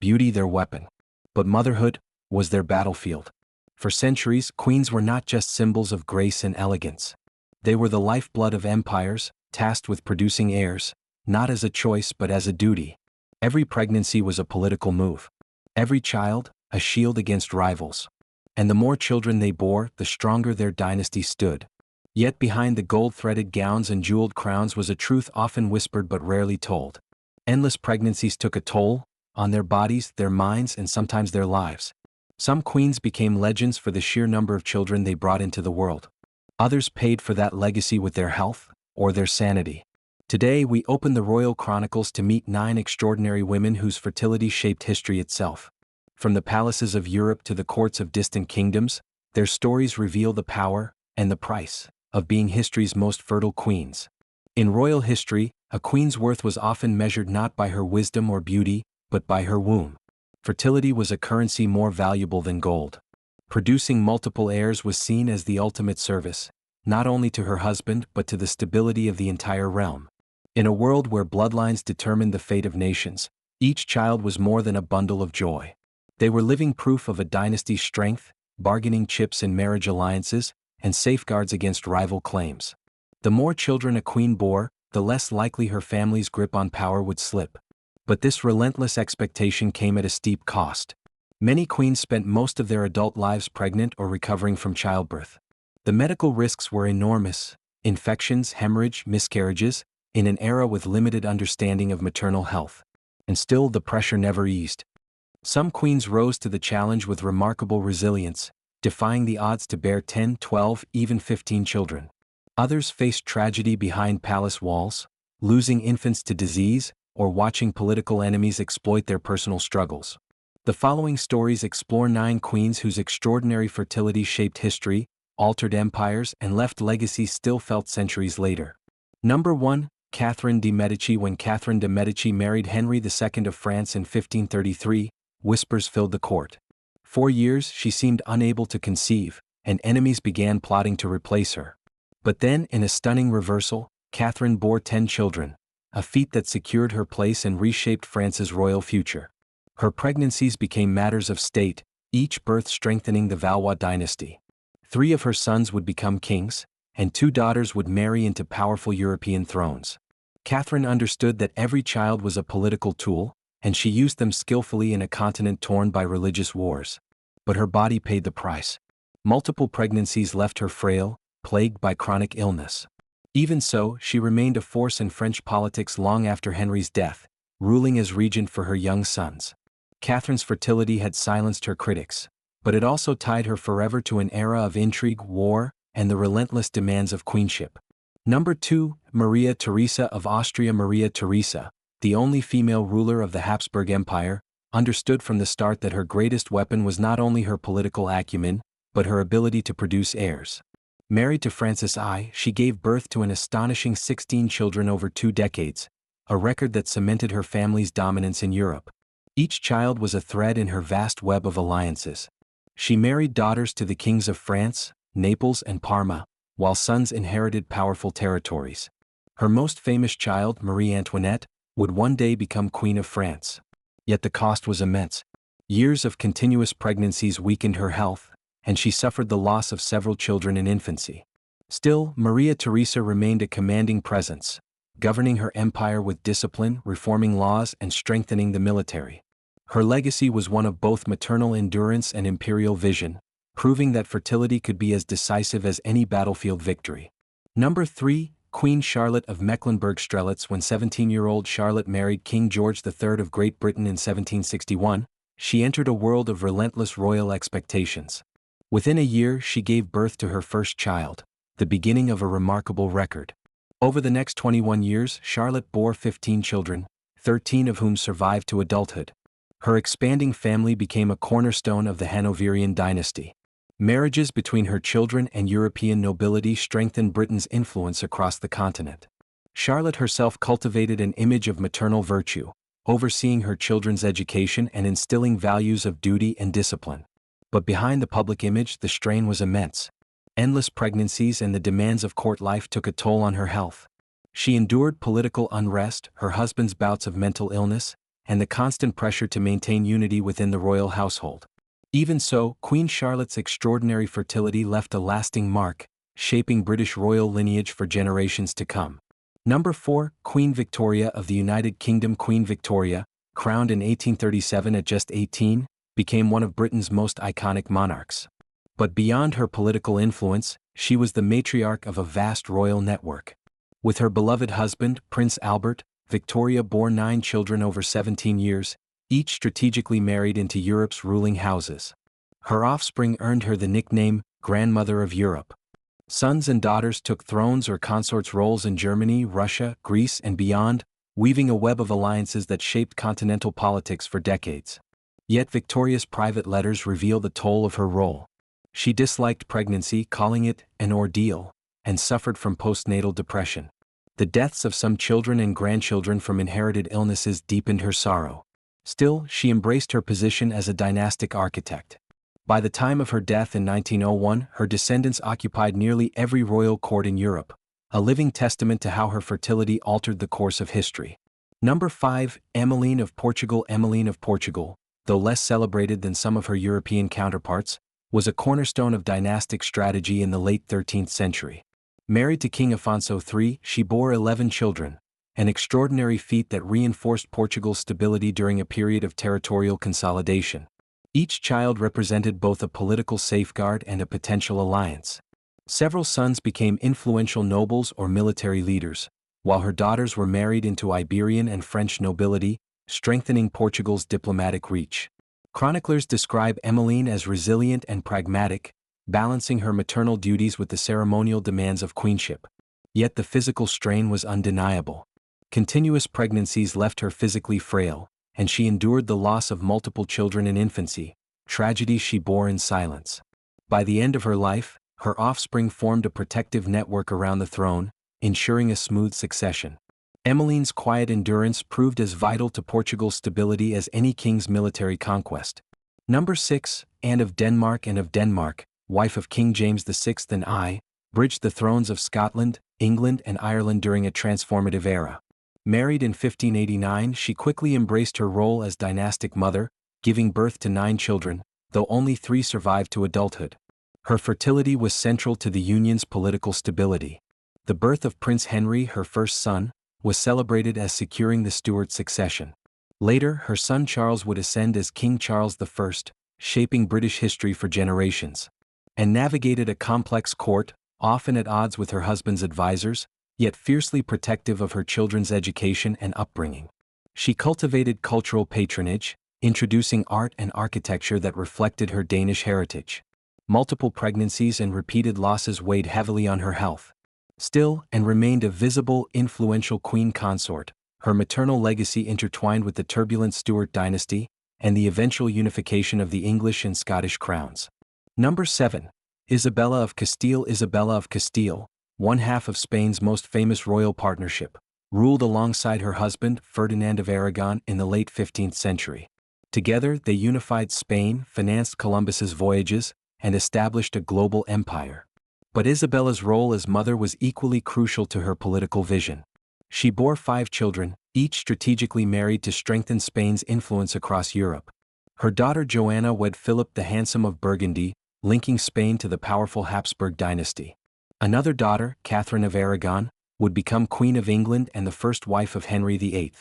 beauty their weapon. But motherhood was their battlefield. For centuries, queens were not just symbols of grace and elegance. They were the lifeblood of empires, tasked with producing heirs, not as a choice but as a duty. Every pregnancy was a political move. Every child, a shield against rivals. And the more children they bore, the stronger their dynasty stood. Yet behind the gold-threaded gowns and jeweled crowns was a truth often whispered but rarely told. Endless pregnancies took a toll, on their bodies, their minds, and sometimes their lives. Some queens became legends for the sheer number of children they brought into the world. Others paid for that legacy with their health, or their sanity. Today we open the royal chronicles to meet 9 extraordinary women whose fertility shaped history itself. From the palaces of Europe to the courts of distant kingdoms, their stories reveal the power, and the price, of being history's most fertile queens. In royal history, a queen's worth was often measured not by her wisdom or beauty, but by her womb. Fertility was a currency more valuable than gold. Producing multiple heirs was seen as the ultimate service, not only to her husband but to the stability of the entire realm. In a world where bloodlines determined the fate of nations, each child was more than a bundle of joy. They were living proof of a dynasty's strength, bargaining chips in marriage alliances, and safeguards against rival claims. The more children a queen bore, the less likely her family's grip on power would slip. But this relentless expectation came at a steep cost. Many queens spent most of their adult lives pregnant or recovering from childbirth. The medical risks were enormous: infections, hemorrhage, miscarriages, in an era with limited understanding of maternal health. And still the pressure never eased. Some queens rose to the challenge with remarkable resilience, defying the odds to bear 10, 12, even 15 children. Others faced tragedy behind palace walls, losing infants to disease, or watching political enemies exploit their personal struggles. The following stories explore 9 queens whose extraordinary fertility shaped history, altered empires, and left legacies still felt centuries later. Number 1. Catherine de' Medici. When Catherine de' Medici married Henry II of France in 1533, whispers filled the court. For years she seemed unable to conceive, and enemies began plotting to replace her. But then, in a stunning reversal, Catherine bore 10 children, a feat that secured her place and reshaped France's royal future. Her pregnancies became matters of state, each birth strengthening the Valois dynasty. 3 of her sons would become kings, and 2 daughters would marry into powerful European thrones. Catherine understood that every child was a political tool, and she used them skillfully in a continent torn by religious wars. But her body paid the price. Multiple pregnancies left her frail, plagued by chronic illness. Even so, she remained a force in French politics long after Henry's death, ruling as regent for her young sons. Catherine's fertility had silenced her critics, but it also tied her forever to an era of intrigue, war, and the relentless demands of queenship. Number 2. Maria Theresa of Austria. Maria Theresa, the only female ruler of the Habsburg Empire, understood from the start that her greatest weapon was not only her political acumen, but her ability to produce heirs. Married to Francis I, she gave birth to an astonishing 16 children over 2 decades, a record that cemented her family's dominance in Europe. Each child was a thread in her vast web of alliances. She married daughters to the kings of France, Naples, and Parma, while sons inherited powerful territories. Her most famous child, Marie Antoinette, would one day become Queen of France. Yet the cost was immense. Years of continuous pregnancies weakened her health, and she suffered the loss of several children in infancy. Still, Maria Theresa remained a commanding presence, governing her empire with discipline, reforming laws, and strengthening the military. Her legacy was one of both maternal endurance and imperial vision, proving that fertility could be as decisive as any battlefield victory. Number 3. Queen Charlotte of Mecklenburg-Strelitz. When 17-year-old Charlotte married King George III of Great Britain in 1761, she entered a world of relentless royal expectations. Within a year, she gave birth to her first child, the beginning of a remarkable record. Over the next 21 years, Charlotte bore 15 children, 13 of whom survived to adulthood. Her expanding family became a cornerstone of the Hanoverian dynasty. Marriages between her children and European nobility strengthened Britain's influence across the continent. Charlotte herself cultivated an image of maternal virtue, overseeing her children's education and instilling values of duty and discipline. But behind the public image, the strain was immense. Endless pregnancies and the demands of court life took a toll on her health. She endured political unrest, her husband's bouts of mental illness, and the constant pressure to maintain unity within the royal household. Even so, Queen Charlotte's extraordinary fertility left a lasting mark, shaping British royal lineage for generations to come. Number 4. Queen Victoria of the United Kingdom. Queen Victoria, crowned in 1837 at just 18, became one of Britain's most iconic monarchs. But beyond her political influence, she was the matriarch of a vast royal network. With her beloved husband, Prince Albert, Victoria bore 9 children over 17 years, each strategically married into Europe's ruling houses. Her offspring earned her the nickname, Grandmother of Europe. Sons and daughters took thrones or consorts' roles in Germany, Russia, Greece, and beyond, weaving a web of alliances that shaped continental politics for decades. Yet Victoria's private letters reveal the toll of her role. She disliked pregnancy, calling it an ordeal, and suffered from postnatal depression. The deaths of some children and grandchildren from inherited illnesses deepened her sorrow. Still, she embraced her position as a dynastic architect. By the time of her death in 1901, her descendants occupied nearly every royal court in Europe, a living testament to how her fertility altered the course of history. Number 5. Emmeline of Portugal. Emmeline of Portugal, though less celebrated than some of her European counterparts, was a cornerstone of dynastic strategy in the late 13th century. Married to King Afonso III, she bore 11 children, an extraordinary feat that reinforced Portugal's stability during a period of territorial consolidation. Each child represented both a political safeguard and a potential alliance. Several sons became influential nobles or military leaders, while her daughters were married into Iberian and French nobility, strengthening Portugal's diplomatic reach. Chroniclers describe Emmeline as resilient and pragmatic, balancing her maternal duties with the ceremonial demands of queenship. Yet the physical strain was undeniable. Continuous pregnancies left her physically frail, and she endured the loss of multiple children in infancy, tragedies she bore in silence. By the end of her life, her offspring formed a protective network around the throne, ensuring a smooth succession. Emmeline's quiet endurance proved as vital to Portugal's stability as any king's military conquest. Number 6. Anne of Denmark. Anne of Denmark, wife of King James VI and I, bridged the thrones of Scotland, England, and Ireland during a transformative era. Married in 1589, she quickly embraced her role as dynastic mother, giving birth to 9 children, though only 3 survived to adulthood. Her fertility was central to the union's political stability. The birth of Prince Henry, her first son, was celebrated as securing the Stuart succession. Later, her son Charles would ascend as King Charles I, shaping British history for generations. And navigated a complex court, often at odds with her husband's advisors, yet fiercely protective of her children's education and upbringing. She cultivated cultural patronage, introducing art and architecture that reflected her Danish heritage. Multiple pregnancies and repeated losses weighed heavily on her health. Still, and remained a visible, influential queen consort, her maternal legacy intertwined with the turbulent Stuart dynasty and the eventual unification of the English and Scottish crowns. Number 7. Isabella of Castile. Isabella of Castile, one half of Spain's most famous royal partnership, ruled alongside her husband, Ferdinand of Aragon, in the late 15th century. Together, they unified Spain, financed Columbus's voyages, and established a global empire. But Isabella's role as mother was equally crucial to her political vision. She bore 5 children, each strategically married to strengthen Spain's influence across Europe. Her daughter Joanna wed Philip the Handsome of Burgundy, linking Spain to the powerful Habsburg dynasty. Another daughter, Catherine of Aragon, would become Queen of England and the first wife of Henry VIII.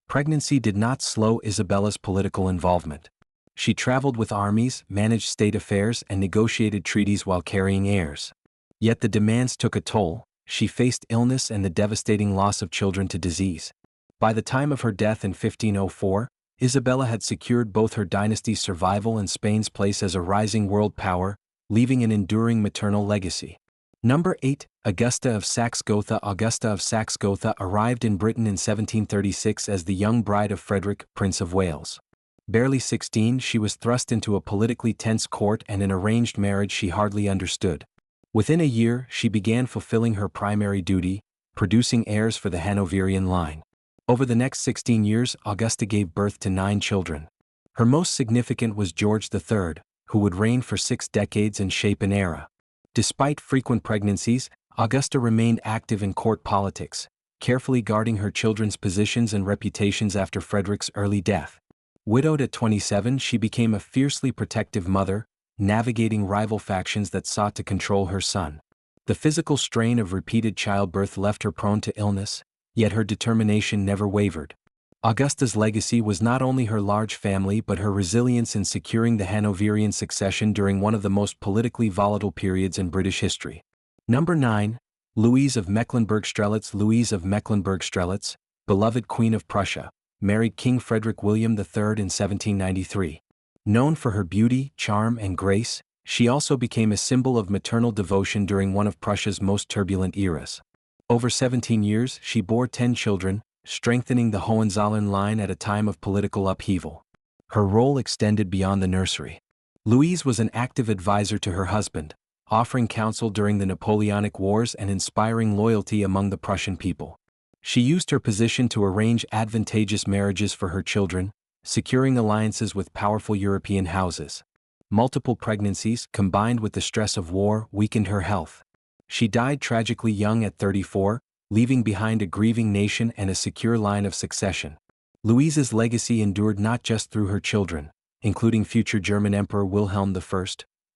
Pregnancy did not slow Isabella's political involvement. She traveled with armies, managed state affairs, and negotiated treaties while carrying heirs. Yet the demands took a toll. She faced illness and the devastating loss of children to disease. By the time of her death in 1504, Isabella had secured both her dynasty's survival and Spain's place as a rising world power, leaving an enduring maternal legacy. Number 8. Augusta of Saxe-Gotha. Augusta of Saxe-Gotha arrived in Britain in 1736 as the young bride of Frederick, Prince of Wales. Barely 16, she was thrust into a politically tense court and an arranged marriage she hardly understood. Within a year, she began fulfilling her primary duty, producing heirs for the Hanoverian line. Over the next 16 years, Augusta gave birth to 9 children. Her most significant was George III, who would reign for 6 decades and shape an era. Despite frequent pregnancies, Augusta remained active in court politics, carefully guarding her children's positions and reputations after Frederick's early death. Widowed at 27, she became a fiercely protective mother, navigating rival factions that sought to control her son. The physical strain of repeated childbirth left her prone to illness, yet her determination never wavered. Augusta's legacy was not only her large family but her resilience in securing the Hanoverian succession during one of the most politically volatile periods in British history. Number 9. Louise of Mecklenburg-Strelitz. Louise of Mecklenburg-Strelitz, beloved Queen of Prussia, married King Frederick William III in 1793. Known for her beauty, charm, and grace, she also became a symbol of maternal devotion during one of Prussia's most turbulent eras. Over 17 years, she bore 10 children, strengthening the Hohenzollern line at a time of political upheaval. Her role extended beyond the nursery. Louise was an active advisor to her husband, offering counsel during the Napoleonic Wars and inspiring loyalty among the Prussian people. She used her position to arrange advantageous marriages for her children, securing alliances with powerful European houses. Multiple pregnancies, combined with the stress of war, weakened her health. She died tragically young at 34, leaving behind a grieving nation and a secure line of succession. Louise's legacy endured not just through her children, including future German Emperor Wilhelm I,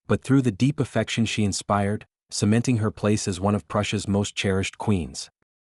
but through the deep affection she inspired, cementing her place as one of Prussia's most cherished queens.